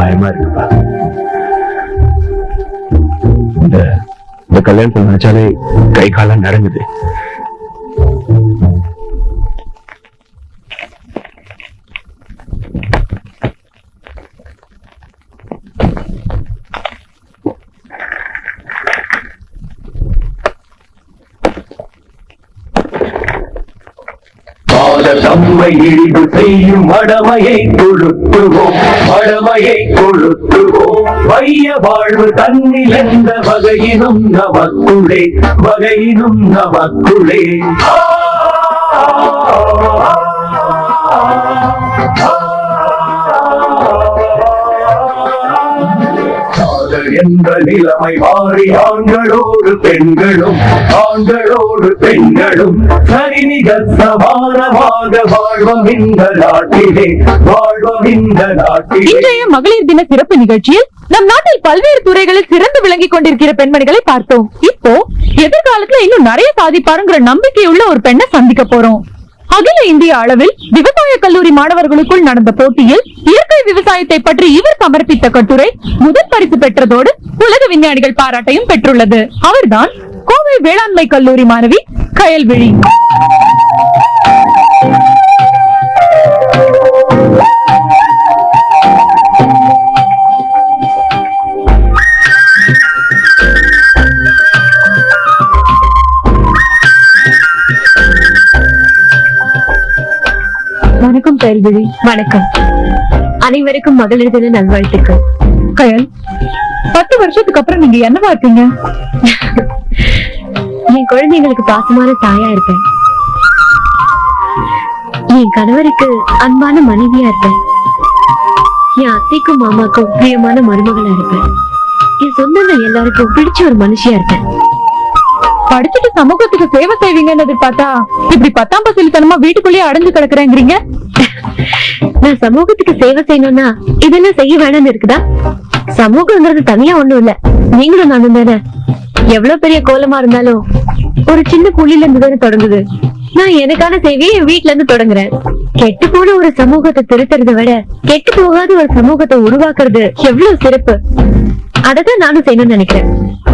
பயமா இருக்குப்பா. இந்த கல்யாணத்தை நினைச்சாலே கை காலம் நடங்குது. நம்மை இழிவு செய்யும் மடமையை கொளுத்துவோம், மடமையை கொளுத்துவோம். வைய வாழ்வு தன்னில் எந்த வகையினும் நமக்குள்ளே, வகையினும் நமக்குள்ளே. என்ற நிலைமை மாறி ஆண்களோடு பெண்களும், ஆண்களோடு பெண்களும் சரிநிக சமானமாக வாழ்வோம் இந்த நாட்டிலே, வாழ்வோம் இந்த நாட்டிலே. இன்றைய மகளிர் தின சிறப்பு நிகழ்ச்சியில் நம் நாட்டில் பல்வேறு துறைகளில் சிறந்து விளங்கிக் கொண்டிருக்கிற பெண்மணிகளை பார்த்தோம். இப்போ எதிர்காலத்துல இன்னும் நிறைய சாதிப்பாருங்கிற நம்பிக்கையுள்ள ஒரு பெண்ணை சந்திக்க போறோம். அகில இந்திய அளவில் விவசாய கல்லூரி மாணவர்களுக்குள் நடந்த போட்டியில் இயற்கை விவசாயத்தை பற்றி இவர் சமர்ப்பித்த கட்டுரை முதல் பரிசு பெற்றதோடு உலக விஞ்ஞானிகள் பாராட்டையும் பெற்றுள்ளது. அவர்தான் கோவை வேளாண்மை கல்லூரி மாணவி கயல்விழி. வணக்கம் கயல்விழி. வணக்கம். அனைவருக்கும் மகளிர் தின நல்வாழ்த்துக்கள். கயல், 10 வருஷத்துக்கு அப்புறம் நீங்க என்னவா இருக்கீங்க? என் குழந்தைங்களுக்கு பாசமான தாயா இருப்பேன். என் கணவருக்கு அன்பான மனைவியா இருப்பேன். என் அத்தைக்கும் மாமாக்கும் பிரியமான மருமகளா இருப்பேன். என் சொந்தங்கள் எல்லாருக்கும் பிடிச்ச ஒரு மனுஷியா இருப்பேன். படிச்சுட்டு சமூகத்துக்கு சேவை செய்வீங்கன்னு பார்த்தா இப்படி 10ஆம் பசலித்தனமா வீட்டுக்குள்ளேயே அடைஞ்சு கிடக்குறேங்கிறீங்க. நான் சமூகத்துக்கு சேவை செய்யணும்னா இதெல்லாம் செய்ய வேணாம்னு இருக்குதா? சமூகங்கிறது தனியா ஒண்ணும் இல்ல, நீங்களும் நானும் தானே. எவ்வளவு பெரிய கோலமா இருந்தாலும் ஒரு சின்ன புள்ளில இருந்து தானே தொடங்குது. நான் எனக்கான சேவையை என் வீட்டுல இருந்து தொடங்குறேன். கெட்டு போன ஒரு சமூகத்தை திருத்துறதை விட கெட்டு போகாத ஒரு சமூகத்தை உருவாக்குறது எவ்வளவு சிறப்பு. அததான் நானும் செய்யணும்னு நினைக்கிறேன்.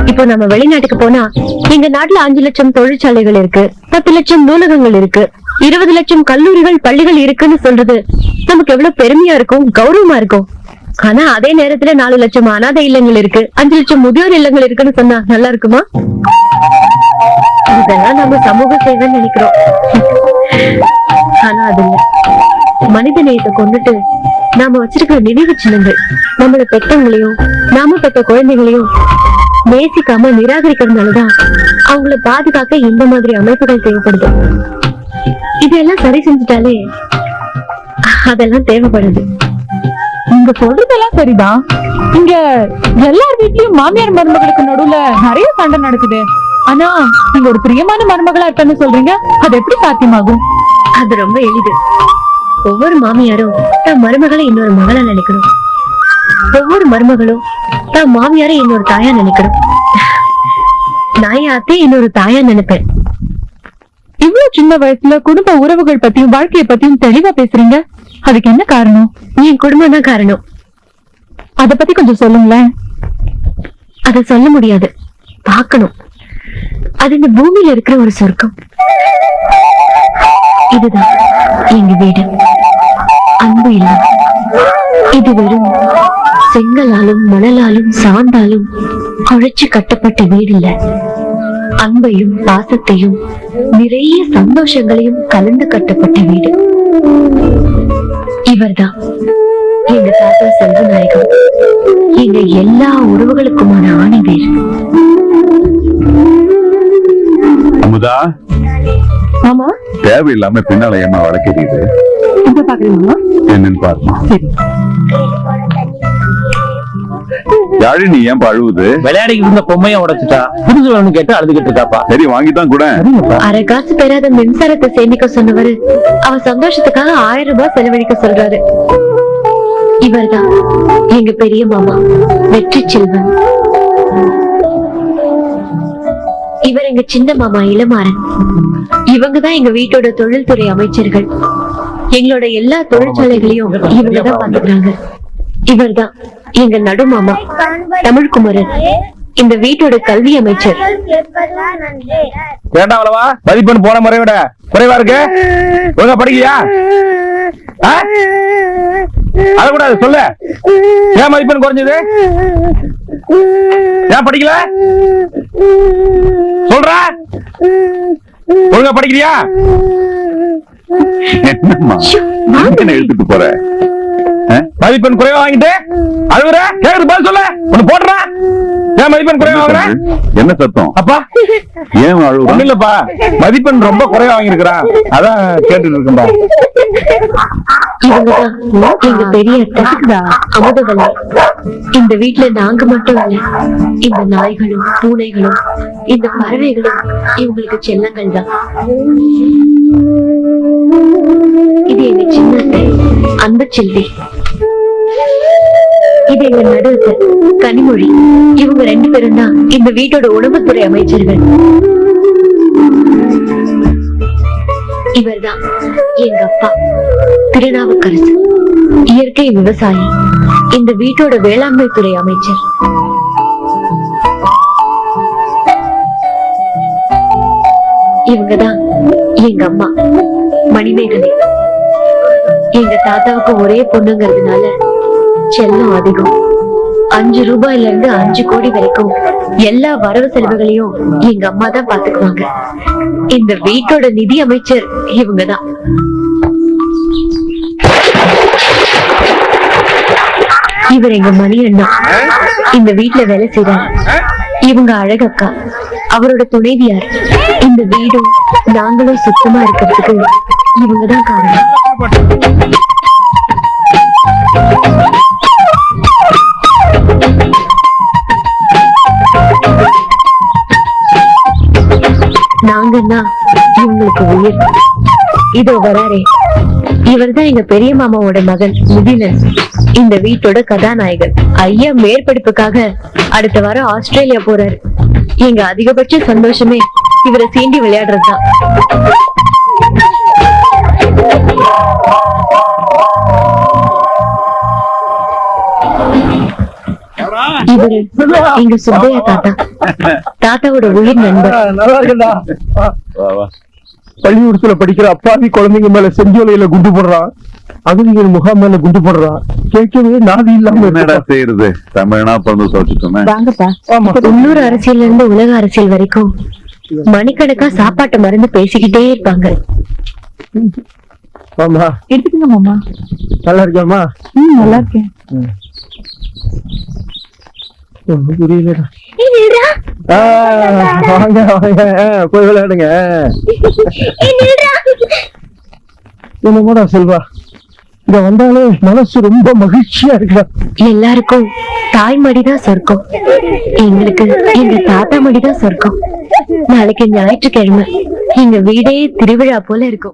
இப்போ நம்ம வெளிநாட்டுக்கு போனா எங்க நாட்டுல 5 லட்சம் தொழிற்சாலைகள் இருக்கு, 10 லட்சம் நூலகங்கள் இருக்கு, 20 லட்சம் கல்லூரிகள் பள்ளிகள் இருக்குன்னு சொல்றது நமக்கு எவ்வளவு பெருமையா இருக்கும், கௌரவமா இருக்கும். ஆனா அதே நேரத்துல 4 லட்சம் அனாதை இல்லங்கள் இருக்கு, 5 லட்சம் முதியோர் இல்லங்கள் இருக்குன்னு சொன்னா நல்லா இருக்குமா? இதெல்லாம் நம்ம சமூக சேவைன்னு நினைக்கிறோம். ஆனா அது இல்ல. மனித நேயத்தை கொண்டுட்டு நாம வச்சிருக்கிற நினைவு சின்னங்கள் நம்மள பெற்றவங்களையும் நாம பெற்ற குழந்தைகளையும் நேசிக்காம நிராகரிக்கிறதுனாலதான் அவங்கள பாதுகாக்க இந்த மாதிரி அமைப்புகள் தேவைப்படுது. இதெல்லாம் சரி செஞ்சுட்டாலே அதெல்லாம் தேவைப்படுது. நீங்க சொல்றதெல்லாம் சரிதான். இங்க எல்லார் வீட்லயும் மாமியார் மருமகளுக்கு நடுவுல நிறைய சண்டை நடக்குது. ஆனா நீங்க ஒரு பிரியமான மருமகளா இருப்பேன்னு சொல்றீங்க, அது எப்படி சாத்தியமாகும்? அது ரொம்ப எளிது. ஒவ்வொரு மாமியாரும் தான் மருமகளை இன்னொரு மகளா நினைக்கணும். ஒவ்வொரு மருமகளும் தான் மாமியாரை இன்னொரு தாயா நினைக்கணும். நான் என் அத்தையை இன்னொரு தாயா நினைப்பேன். இவ்வளவு சின்ன வயசுல குடும்ப உறவுகள் பத்தியும் வாழ்க்கைய பத்தியும் தெளிவா பேசுறீங்க. அதுக்கு என்ன காரணம்? என் குடும்பம் தான் காரணம். அத பத்தி கொஞ்சம் சொல்லுங்களேன். அத சொல்ல முடியாது, பார்க்கணும். அது இந்த பூமியில இருக்கிற ஒரு சொர்க்கம். இதுதான் எங்க வீடு. அன்பு இல்லை. இது வெறும் செங்கலாலும் மணலாலும் சாந்தாலும் குழைச்சு கட்டப்பட்ட வீடு இல்ல. அன்பையும் பாசத்தையும் நிறைய சந்தோஷங்களையும் கலந்து கட்டப்பட்ட வீடு. இவர்தான் எங்க தாத்தா செல்வநாயகம், எங்க எல்லா உறவுகளுக்குமான ஆணிவேர். அமுதா, ஆமா, தேவையில்லாம பின்னால ஏமா வளர்க்கிறீங்க? இங்க பாக்குறீங்களா? என்னன்னு பாருமா. யாழி, நீ ஏன் அழுவுது? விளையாடிக்கிட்டு இருந்த பொம்மையை உடைச்சிட்டா, புதுசு வேணும்னு கேட்டு அழுதுகிட்டு இருக்காப்பா. சரி, வாங்கிதான் கூட. அரை காசு பெறாத மின்சாரத்தை சேமிக்க சொன்னவரு அவ சந்தோஷத்துக்காக 1000 ரூபாய் செலவழிக்க சொல்றாரு. இவர்தான் எங்க பெரிய மாமா வெற்றி செல்வன். இவர் எங்க சின்ன மாமா இளமாறன். இவங்கதான் எங்க வீட்டோட தொழில்துறை அமைச்சர்கள். எங்களோட எல்லா தொழிற்சாலைகளையும் இவங்கதான் பாத்துக்கிறாங்க. இவர்தான் எங்க நடு மாமா தமிழ்குமரன், இந்த வீட்டோட கல்வி அமைச்சர். ஏண்டா அவ்வளவா மதிப்பெண் போன முறை விட குறைவா இருக்கு? ஒழுங்கா படிக்கலையா? அழக்கூடாது, சொல்லு. ஏன் மதிப்பெண் குறைஞ்சது? ஏன் படிக்கல? சொல்ற, ஒழுங்கா படிக்கலையா? என்னம்மா என்ன எடுத்துட்டு போற? மதிப்பெண் குறைவா வாங்கிட்டு அழுகுற? கேக்குது பதில் சொல்லு. ஒண்ணு போடுற. ஏன் மதிப்பெண் குறைவா வாங்குற? என்ன சத்தம்? அப்பா ஏன் ஒண்ணு அழுகுற? இல்லப்பா, மதிப்பெண் ரொம்ப குறைவா வாங்கிருக்கிறான், அதான் கேட்டுட்டு இருக்கேன்பா. இவங்கதான் எங்க பெரிய அத்தை அமுதவல்லி. இந்த வீட்டுல நாங்க மட்டும் இல்ல, இந்த நாய்களும் பூனைகளும் இந்த பறவைகளும் இவங்களுக்கு செல்லங்கள் தான். இது எங்க சின்ன அத்தை அன்பு செல்வி. இது எங்க நடுவத்தை கனிமொழி. இவங்க 2 பேரும் தான் இந்த வீட்டோட உணவுத்துறை அமைச்சர்கள். இவர்தான் எங்க அப்பா திருநாவுக்கரசு, இயற்கை விவசாயி, இந்த வீட்டோட வேளாண்மை துறை அமைச்சர். இவங்கதான் எங்க அம்மா மணிமேகலை. எங்க தாத்தாவுக்கு ஒரே பொண்ணுங்கிறதுனால செல்லம் அதிகம். 5 ரூபாயில இருந்து 5 கோடி வரைக்கும் எல்லா வரவு செலவுகளையும் எங்க அம்மா தான் பாத்துக்குவாங்க. இந்த வீட்டோட நிதி அமைச்சர் இவங்கதான். இவர் எங்க மணி அண்ணா, இந்த வீட்டுல வேலை செய்றாரு. இவங்க அழகக்கா, அவரோட துணைவியார். இந்த வீடும் நாங்களும் சுத்தமா இருக்கிறதுக்கு இவங்கதான் காரணம். நாங்கன்னா இவங்களுக்கு உயிர். இதோ வராரே, இவர்தான் எங்க பெரிய மாமாவோட மகன் முதினன், இந்த வீட்டோட கதாநாயகன். ஐயா மேற்படிப்புக்காக அடுத்த வாரம் ஆஸ்திரேலியா போறாரு. எங்க அதிகபட்ச சந்தோஷமே இவரை சீண்டி விளையாடுறதுதான். இவரு எங்க சுப்பையா தாத்தா, தாத்தாவோட உயிர் நண்பர். நல்லா இருக்குடா. பள்ளிக்கூடத்துல படிக்கிற அப்பாவி குழந்தைங்க மேல செஞ்சோலையில குண்டு போடுறான், அகதிகள் முகாம் மேல குண்டு போடுறான். கேட்கவே நாதி இல்லாம என்னடா செய்யறது? தமிழ்னா பிறந்து தோச்சுட்டோமே. வாங்கப்பா. உள்ளூர் அரசியல்ல இருந்து உலக அரசியல் வரைக்கும் மணிக்கணக்கா சாப்பாட்டு மருந்து பேசிக்கிட்டே இருப்பாங்க. ஆமா, எடுத்துக்கங்க மாமா. நல்லா இருக்கியாமா? நல்லா இருக்கேன். ஒண்ணும் புரியலடா. வாங்க வாங்க, போய் விளையாடுங்க. என்னமோடா செல்வா, இங்க வந்தாலே மனசு ரொம்ப மகிழ்ச்சியா இருக்குடா. எல்லாருக்கும் தாய்மடிதான் சொர்க்கம், எங்களுக்கு எங்க தாத்தா மடிதான் சொர்க்கம். நாளைக்கு ஞாயிற்றுக்கிழமை எங்க வீடே திருவிழா போல இருக்கும்.